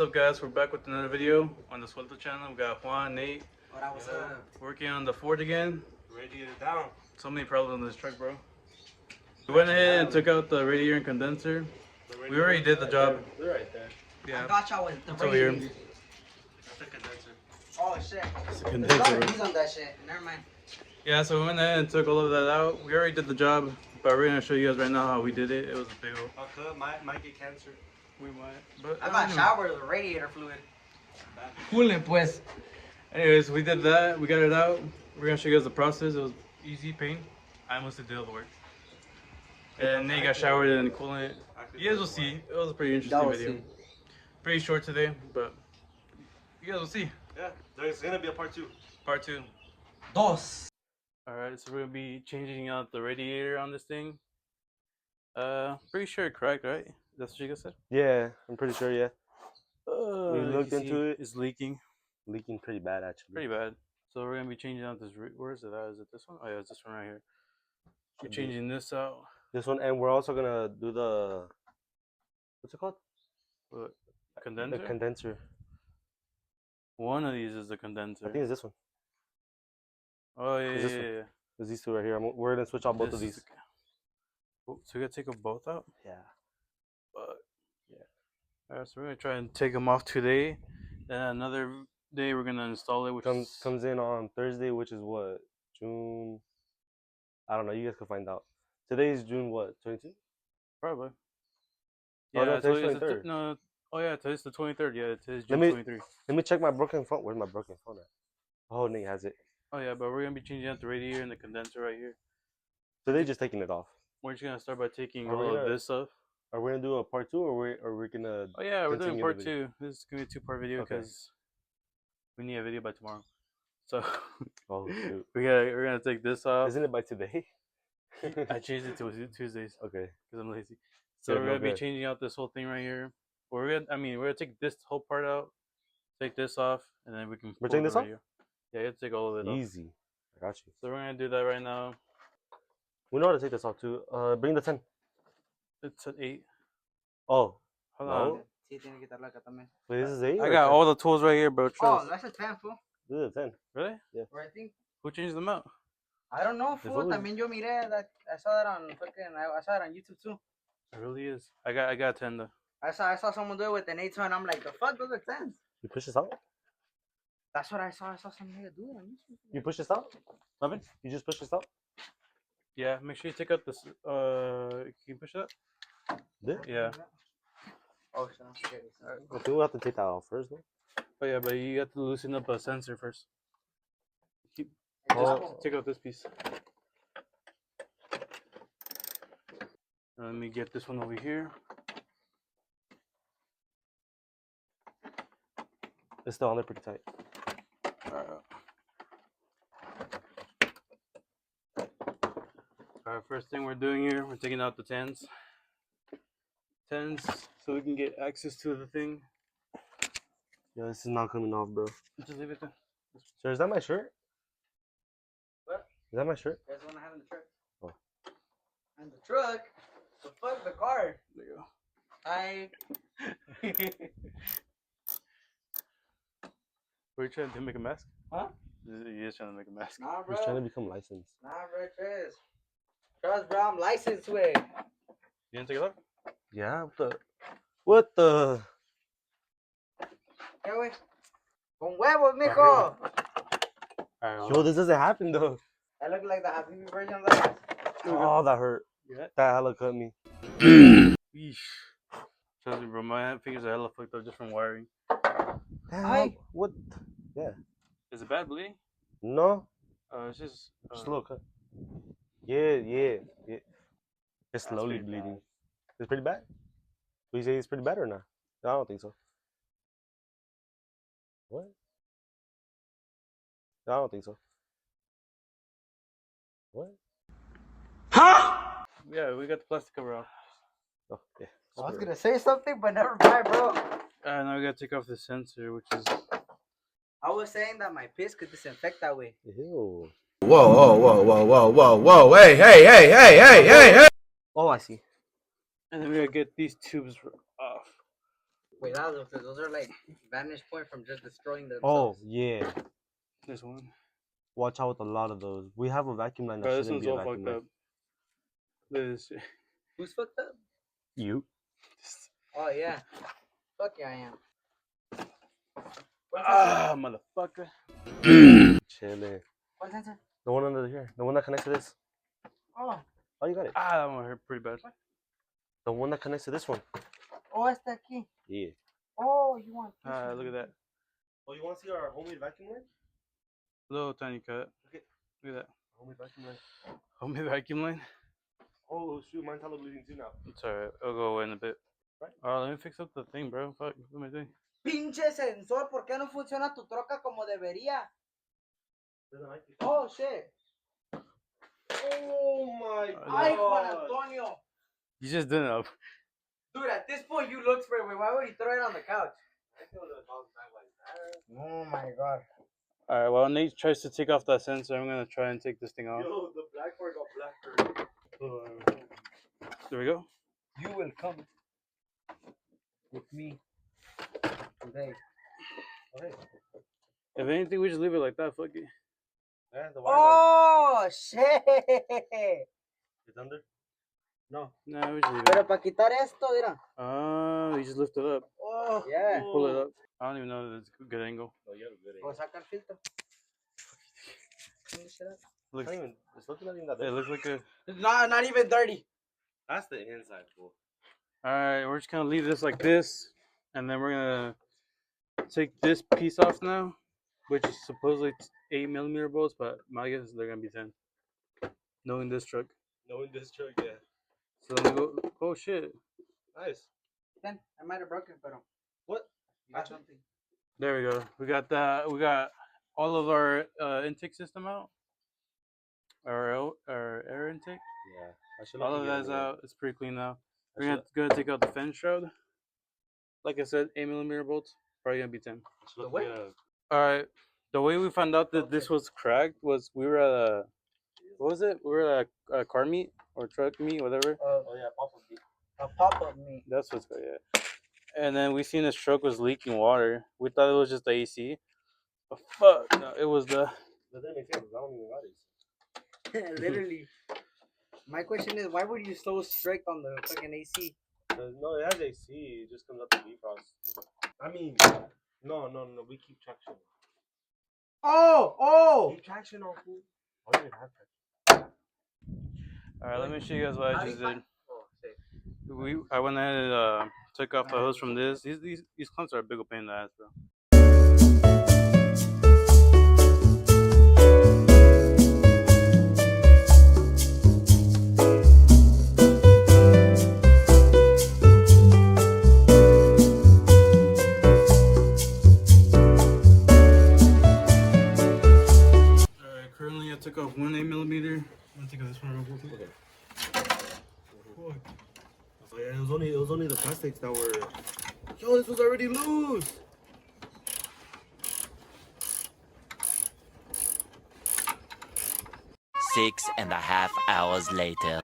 up, guys? We're back with another video on the Suelto channel. We got Juan, Nate, What's up? working on the Ford again. Radiator down. So many problems on this truck, bro. We went ahead and took out the radiator and condenser. We already did the job. They're right there. Yeah. I got y'all with the It's over here. radiator. That's the condenser. Oh shit. It's a There's condenser, bro. he's on that shit. Never mind. Yeah, so we went ahead and took all of that out. We already did the job, but we're gonna show you guys right now how we did it. It was a big old. Might get cancer. We might, but I got showered with radiator fluid. Coolant, pues. Anyways, we did that. We got it out. We're gonna show you guys the process. It was easy pain. I almost did all the work. And then you got showered in coolant. You guys will see. It was a pretty interesting video. Pretty short today, but you guys will see. Yeah, there's gonna be a part 2. Part 2. Dos. Alright, so we're gonna be changing out the radiator on this thing. Pretty sure it cracked, right? That's what you guys said? Yeah, I'm pretty sure. Yeah. We looked into it. It's leaking. Leaking pretty bad, actually. Pretty bad. So we're gonna be changing out this. Where is it at? Is it this one? Oh yeah, it's this one right here. We're changing this out. This one, and we're also gonna do the. What's it called? What? Condenser? The condenser. One of these is the condenser. I think it's this one. Oh yeah, It's this yeah, one. yeah. It's these two right here. We're gonna switch out both This of these. is so we gotta take them both out. Yeah. But yeah. Alright, so we're gonna try and take them off today. Then another day we're gonna install it, which Comes in on Thursday, which is what, June. I don't know. You guys can find out. Today is June what, 22? probably. Oh, no, today's it's 23rd. no. Oh yeah, today's the 23rd. Yeah, today's Let June me- 23. Let me check my broken phone. Where's my broken phone at? Oh, Nate has it. Oh yeah, but we're gonna be changing out the radiator and the condenser right here. So they're just taking it off. We're just gonna start by taking Are we all of gonna- this stuff. Are we gonna do a part 2, or we're gonna? Oh yeah, we're doing continue the part video? 2. This is gonna be a 2-part video Okay. because we need a video by tomorrow. So Oh shoot! we're gonna take this off. Isn't it by today? I changed it to Tuesdays Okay. because I'm lazy. So Good, we're no gonna be good. changing out this whole thing right here. We're gonna take this whole part out, take this off, and then we can. We're pull taking the this off? radio. Yeah, you have to take all of it off. Easy. I got you. So we're gonna do that right now. We know how to take this off too. Bring the 10. It's at 8. Oh. Hold No. on. Sí, tiene que quitarla acá también. Wait, this is 8. I got all the tools right here, bro. Oh, Trust. that's a 10, fool. This is a 10. Really? Or I think. Who changed them out? I don't know, fool. always- También yo miré that. I saw that on fucking. I saw it on YouTube too. It really is. I got 10 though. I saw someone do it with an 8 and I'm like, the fuck, those are 10s. You push this out. That's what I saw. I saw some nigga do it on YouTube. You push this out. Nothing? You just push this out. Yeah. Make sure you take out this. Can you push that? This? Yeah. Oh shit, I'm scared. I think we have to take that out first, though. Oh yeah, but you have to loosen up a sensor first. Keep. Oh. Just take out this piece. Let me get this one over here. It's still on there pretty tight. Alright, first thing we're doing here, we're taking out the 10s. 10s, so we can get access to the thing. Yeah, this is not coming off, bro. Just leave it there. Sir, is that my shirt? What? Is that my shirt? That's the one I have in the truck. Oh. And the truck? The fuck, the car. There you go. I. Were you trying to make a mask? Huh? He is trying to make a mask. Nah, bro. He's trying to become licensed. Nah, bro, Trez. Trust, bro, I'm licensed with. You didn't take it off? Yeah, what the? ¿Qué, güey? Con huevos, mijo. Alright, Yo, this doesn't happen though. I look like the Habibi version of that. Oh, that hurt. Yeah. That hella cut me. Yeesh. Trust me, bro. My fingers are hella fucked up just from wiring. Damn, what? Yeah. Is it bad bleeding? No, It's just. just a little cut. Yeah. It's slowly pretty bleeding. It's pretty bad. Would you say it's pretty bad or not? No, I don't think so. What? No, I don't think so. What? Yeah, we got the plastic cover off. Oh, yeah. I was gonna say something, but never mind, bro. Now we gotta take off the sensor, which is. I was saying that my piss could disinfect that way. Ew. Whoa. Hey. Oh, I see. And then we gotta get these tubes off. Cuidado, because those are like vantage point from just destroying Oh themselves. yeah. This one. Watch out with a lot of those. We have a vacuum line that Bro, this shouldn't one's be a all vacuum fucked line. up. This. Who's fucked up? You. Oh, yeah. Fuck yeah, I am. Ah, motherfucker. Chilling. What sensor? The one under here. The one that connects to this. Oh. Oh, you got it. Ah, that one hurt pretty bad. The one that connects to this one. Oh, este aquí. Yeah. Oh, you want this one. Look at that. Oh, you want to see our homemade vacuum line? Little tiny cut. Okay. Look at that. Homemade vacuum line. Homemade vacuum line. Oh shoot, mine's hella bleeding too now. It's alright. It'll go away in a bit. Right. Alright, let me fix up the thing, bro. Fuck. What am I doing? Pinche sensor, ¿por qué no funciona tu troca como debería? Oh, shit. Oh my Ay, Juan god. Antonio. You just didn't up. Dude, at this point, you look for it. Why would you throw it on the couch? Oh my god. Alright, while Nate tries to take off that sensor, I'm gonna try and take this thing off. Yo, the black part got blacker. There we go. You will come with me today. Okay. If anything, we just leave it like that. Fuck it. Yeah, the wire Oh, shit. It's under? No. Nah, we just leave Pero it. para quitar esto, mira. You just lift it up. Oh, yeah. Pull it up. I don't even know if it's a good angle. No, you have a good O saca el filtro. Looks, It's looking not even that it big. looks like a. Not even dirty. That's the inside, fool. Alright, we're just gonna leave this like this, and then we're gonna take this piece off now, which is supposedly 8mm bolts, but my guess is they're gonna be 10. Knowing this truck. Knowing this truck, yeah. So let me go. Oh shit. Nice. Then I might have broken, pero. What? You got something. There we go. We got that. We got all of our intake system out. Our air intake. Yeah. All of that's out. It's pretty clean now. We're gonna take out the fan shroud. Like I said, 8mm bolts. Probably gonna be 10. The way? All right. The way we found out that this was cracked was we were at a, what was it? We were at a car meet or truck meet, whatever. Oh yeah, pop-up meet. A pop-up meet. That's what's good, yeah. And then we seen this truck was leaking water. We thought it was just the AC. But fuck, no, it was the. But that makes sense. I don't even got it. Literally. My question is, why were you so strict on the fucking AC? No, it has AC. It just comes up to defrost. I mean, no. We keep traction. Oh! Keep traction on, fool. I don't even have traction. All right, let me show you guys what I just did. Oh, shit. I went ahead and took off the hose from this. These clamps are a big pain in the ass, bro. Alright, currently I took off 1 8mm. I'm gonna take off this one real quick. Okay. Oh yeah, it was only the plastics that were. Yo, this was already loose. Six and a half hours later.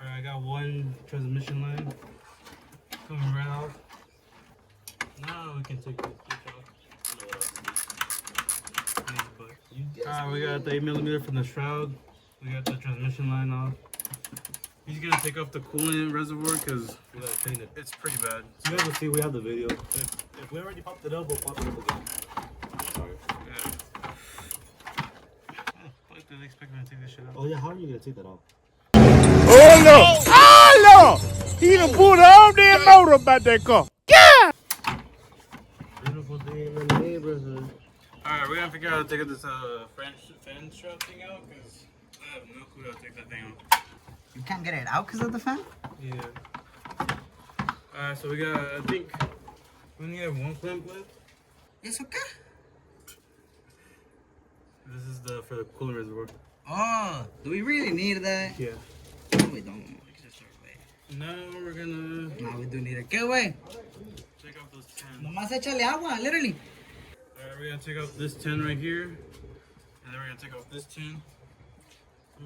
Alright, I got one transmission line coming right off. Now we can take this off. Alright, we got the 8mm from the shroud. We got the transmission line off. He's gonna take off the coolant reservoir because We gotta clean it. it's pretty bad. You guys will see we have the video. If we already popped it up, we'll pop it up again. Sorry. Yeah. How the fuck did they expect me to take this shit out? Oh yeah, how are you gonna take that off? Oh no! Oh no! He done pulled the whole damn motor about that car. Beautiful day in the neighborhood. Alright, we're gonna figure out how to take this fan shroud thing out because I have no clue how to take that thing out. You can't get it out because of the fan? Yeah. Alright, so we got, I think, we only have one clamp left. It's okay. This is for the coolant reservoir. Oh, do we really need that? Yeah. No, we don't. Now we're gonna No, we do need it. ¿Qué, güey? take off those 10. Nomás échale agua, literally. Alright, we're gonna take off this 10 right here. And then we're gonna take off this 10. I'm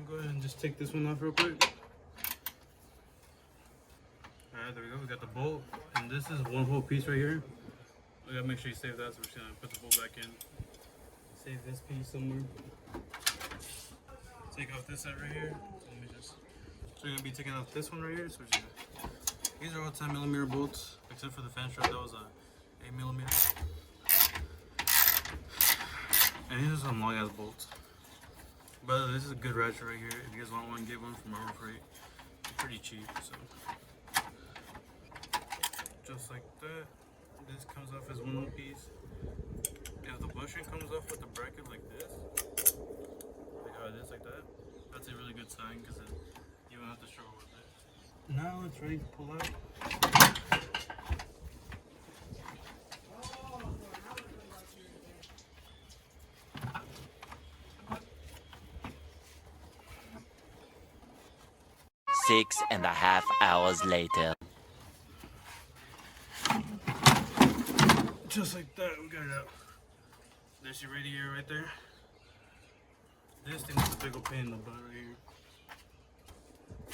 gonna go ahead and just take this one off real quick. Alright, Alright, there we go. We got the bolt, and this is one whole piece right here. We gotta make sure you save that, so we're just gonna put the bolt back in. Save this piece somewhere. Take off this side right here. So let me just. So we're gonna be taking off this one right here. So we're just gonna, these are all 10mm bolts, except for the fan strap. That was a 8mm. And these are some long ass bolts. But this is a good ratchet right here. If you guys want one, get one from Harbor Freight. It's pretty cheap. So just like that. This comes off as one piece. If the bushing comes off with the bracket like this, like how it is like that, that's a really good sign because you won't have to struggle with it. Now it's ready to pull out. 6.5 hours later. Just like that, we got it out. There's your radiator right there. This thing is a big old pain in the butt right here.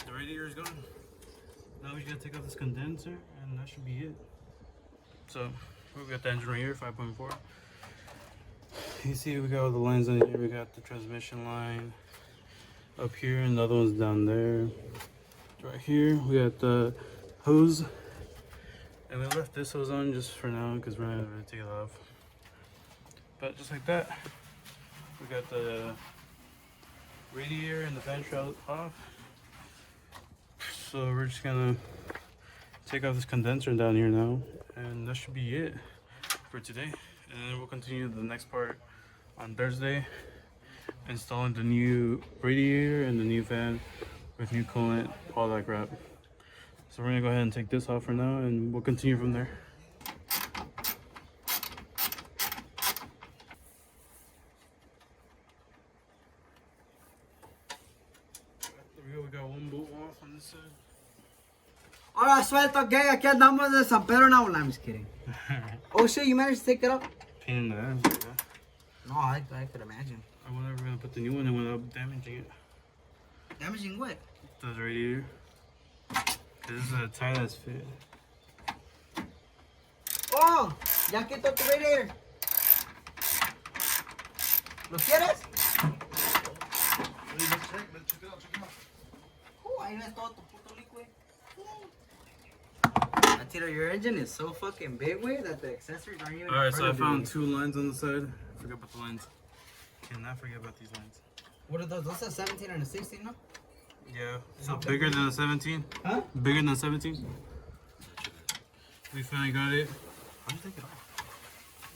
The radiator is gone. Now we just gotta take off this condenser, and that should be it. So we got the engine right here, 5.4. You see, we got all the lines on here. We got the transmission line up here, and the other one's down there. Right here, we got the hose. And we left this hose on just for now because we're not going to take it off. But just like that, we got the radiator and the fan shroud off. So we're just gonna take off this condenser down here now, and that should be it for today. And then we'll continue the next part on Thursday, installing the new radiator and the new fan with new coolant, all that crap. So we're gonna go ahead and take this off for now, and we'll continue from there. There we go, we got one bolt off on this side. Hola, suelto, gang. Aquí andamos de San Pedro now. I'm just kidding. Oh shit, you managed to take it out? Pain in the ass, yeah. No, I could imagine. I wonder if we're gonna put the new one in without damaging it. Damaging what? The radiator. This is a tight ass fit. Oh, ya quitó tu radiator. ¿Lo quieres? Oh, ahí ves todo tu puto liquid. Tito, your engine is so fucking big, way that the accessories aren't even. Alright, so I found two lines on the side. I forgot about the lines. Cannot forget about these lines. What are those? Those are 17 and a 16, no? Yeah, so bigger than a 17. Huh? Bigger than a 17. We finally got it. How did you take it off?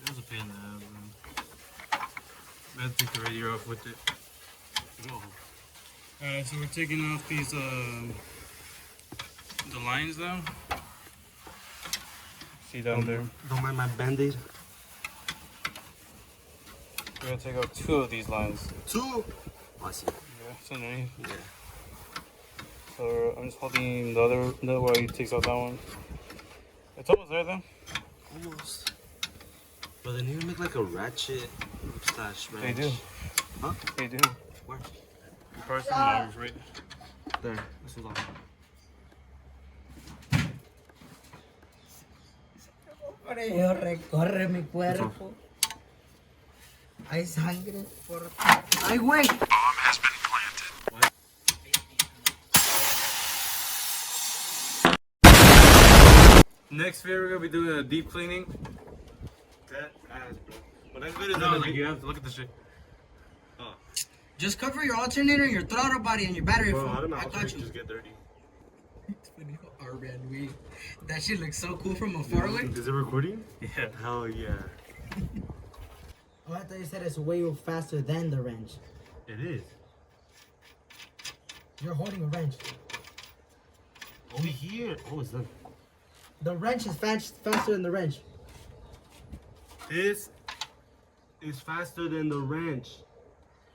It was a pain in the ass, man. I had to take the radiator off with it. Alright, so we're taking off these, the lines now. See down there? Don't mind my band-aid. We're gonna take out two of these lines. Two? Oh, I see. Yeah, it's underneath. Yeah. So I'm just holding the other while he takes out that one. It's almost there then. Almost. But they need to make like a ratchet slash wrench. They do. Huh? They do. Where? Probably some arms, right? There. This one's off. Por ello recorre mi cuerpo. Hay sangre por. ¡Ay, güey! Next video we're gonna be doing a deep cleaning. That ass, bro. But next video is No, gonna like be. you have to look at this shit. Just cover your alternator, your throttle body, and your battery. Bro, fool. how did my I got alternator you. just get dirty? That shit looks so cool from afar away. Is it recording? Yeah. Hell yeah. Oh, I thought you said it's way faster than the wrench. It is. You're holding a wrench. Over here. Oh, it's done. The wrench is faster than the wrench. This is faster than the wrench.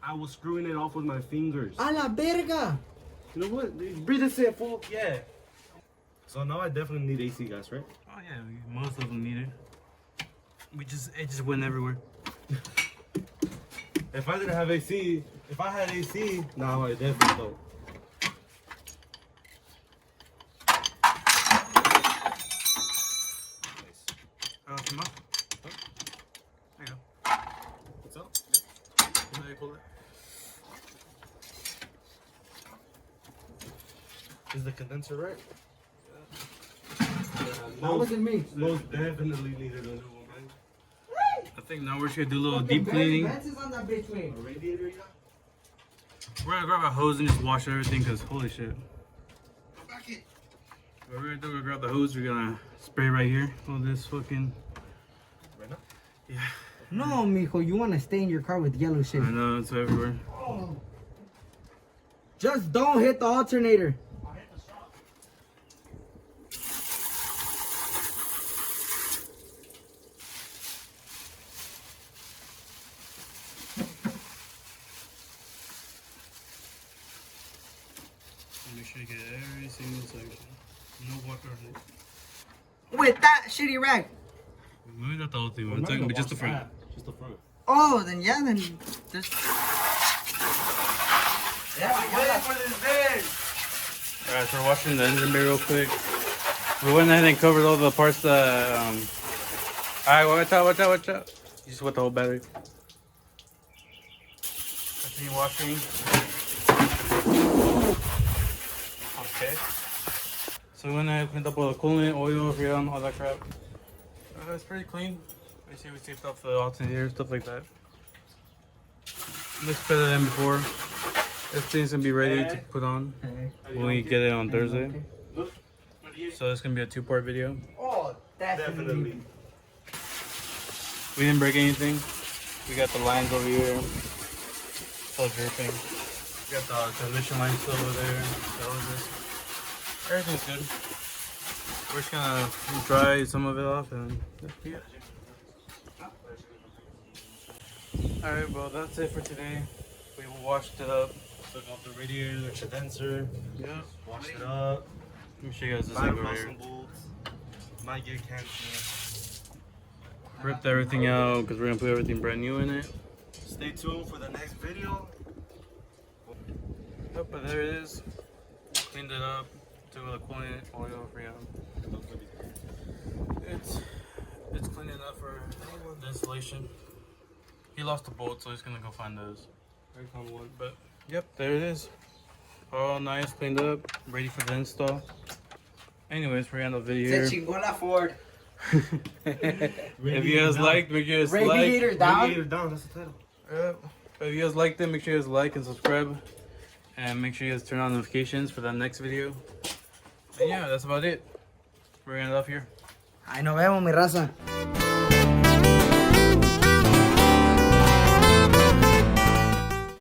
I was screwing it off with my fingers. A la verga! You know what? Breathe this in, fool. Yeah. So now I definitely need AC gas, right? Oh yeah, most of them need it. It just went everywhere. If I didn't have AC, if I had AC, now I definitely don't. Is the condenser right? That wasn't me. Most definitely needed a new one, man. I think now we're just gonna do a little deep cleaning. Vents is on that bitch, wait. Radiator, yeah? We're gonna grab a hose and just wash everything, cause holy shit. What we're gonna do, we're gonna grab the hose, we're gonna spray right here. All this fucking. Right now? Yeah. No, mijo, you wanna stay in your car with yellow shit. I know, it's everywhere. Just don't hit the alternator. Make sure you get every single section. No water on it. With that shitty rag. Maybe not the whole thing, but it's just the front. Just the front. Oh, then yeah, then just. Alright, so we're washing the engine bay real quick. We went ahead and covered all the parts that. Alright, watch out. You just wet the whole battery. Continue washing. Okay. So we went ahead and cleaned up all the coolant, oil, freon, all that crap. It's pretty clean. I see we taped off the alternator, stuff like that. Looks better than before. Everything's gonna be ready to put on when we get it on Thursday. So it's gonna be a 2-part video. Oh, definitely. We didn't break anything. We got the lines over here. It's all dripping. We got the transmission line still over there. Everything's good. We're just gonna dry some of it off and yeah. Alright, well that's it for today. We washed it up. Took off the radiator, the condenser. Yeah. Washed it up. Let me show you guys this Might thing over run here. some bolts. Might get cancer. Ripped everything out because we're gonna put everything brand new in it. Stay tuned for the next video. Yep, but there it is. Cleaned it up. Took all the coolant, oil, freon. It's clean enough for the installation. He lost the bolt, so he's gonna go find those. I found one. But yep, there it is. All nice, cleaned up, ready for the install. Anyways, we're gonna end the video Se here. chingó la Ford. If you guys liked, make sure you guys Radiator like. down. Radiator down, that's the title. Yep. If you guys liked it, make sure you guys like and subscribe. And make sure you guys turn on notifications for that next video. And yeah, that's about it. We're gonna end off here. Ay, nos vemos, mi raza.